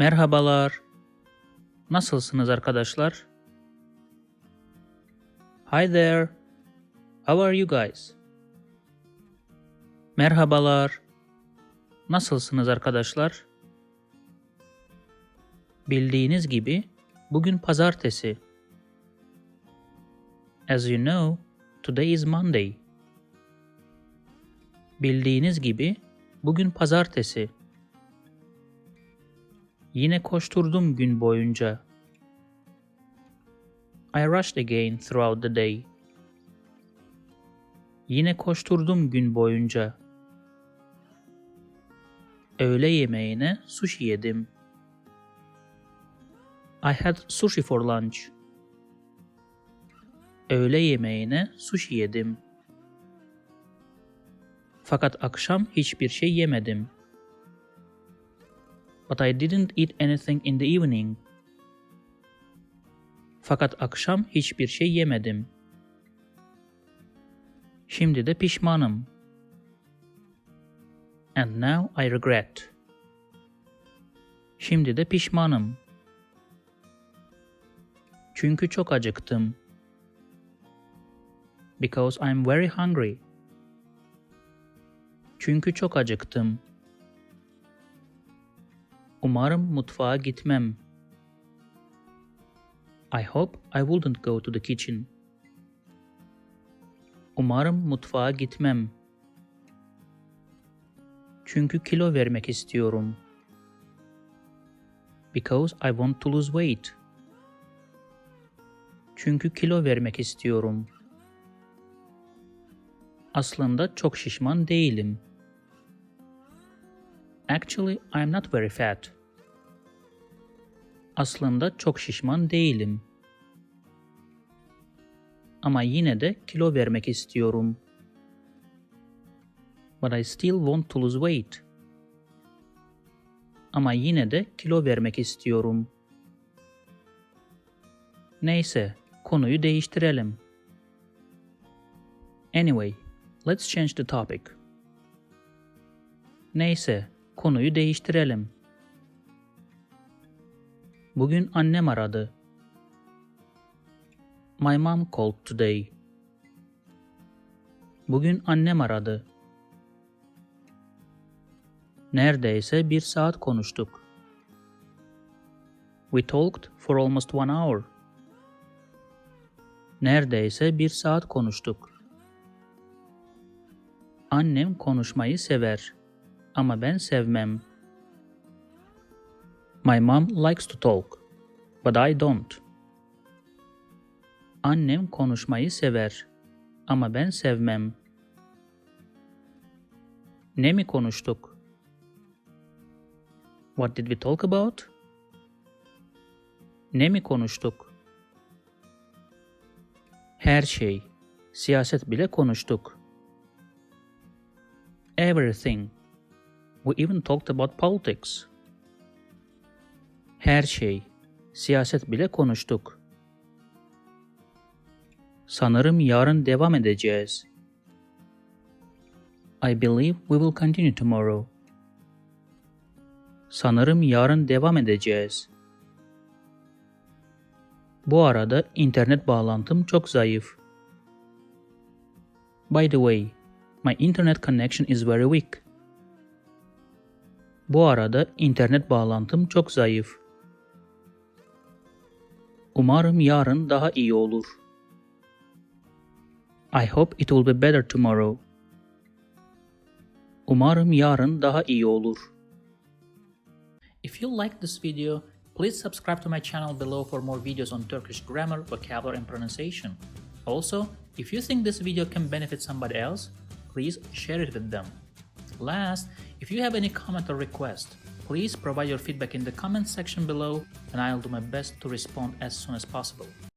Merhabalar. Nasılsınız arkadaşlar? Hi there. How are you guys? Merhabalar. Nasılsınız arkadaşlar? Bildiğiniz gibi bugün pazartesi. As you know, today is Monday. Bildiğiniz gibi bugün pazartesi. Yine koşturdum gün boyunca. I rushed again throughout the day. Yine koşturdum gün boyunca. Öğle yemeğine sushi yedim. I had sushi for lunch. Öğle yemeğine sushi yedim. Fakat akşam hiçbir şey yemedim. But I didn't eat anything in the evening. Fakat akşam hiçbir şey yemedim. Şimdi de pişmanım. And now I regret. Şimdi de pişmanım. Çünkü çok acıktım. Because I'm very hungry. Çünkü çok acıktım. Umarım mutfağa gitmem. I hope I wouldn't go to the kitchen. Umarım mutfağa gitmem. Çünkü kilo vermek istiyorum. Because I want to lose weight. Çünkü kilo vermek istiyorum. Aslında çok şişman değilim. Actually, I'm not very fat. Aslında çok şişman değilim. Ama yine de kilo vermek istiyorum. But I still want to lose weight. Ama yine de kilo vermek istiyorum. Neyse, konuyu değiştirelim. Anyway, let's change the topic. Neyse, konuyu değiştirelim. Bugün annem aradı. My mom called today. Bugün annem aradı. Neredeyse 1 saat konuştuk. We talked for almost 1 hour. Neredeyse 1 saat konuştuk. Annem konuşmayı sever. Ama ben sevmem. My mom likes to talk, but I don't. Annem konuşmayı sever. Ama ben sevmem. Ne mi konuştuk? What did we talk about? Ne mi konuştuk? Her şey. Siyaset bile konuştuk. Everything. We even talked about politics. Her şey. Siyaset bile konuştuk. Sanırım yarın devam edeceğiz. I believe we will continue tomorrow. Sanırım yarın devam edeceğiz. Bu arada internet bağlantım çok zayıf. By the way, my internet connection is very weak. Bu arada internet bağlantım çok zayıf. Umarım yarın daha iyi olur. I hope it will be better tomorrow. Umarım yarın daha iyi olur. If you like this video, please subscribe to my channel below for more videos on Turkish grammar, vocabulary and pronunciation. Also, if you think this video can benefit somebody else, please share it with them. Last, if you have any comment or request, please provide your feedback in the comment section below and I'll do my best to respond as soon as possible.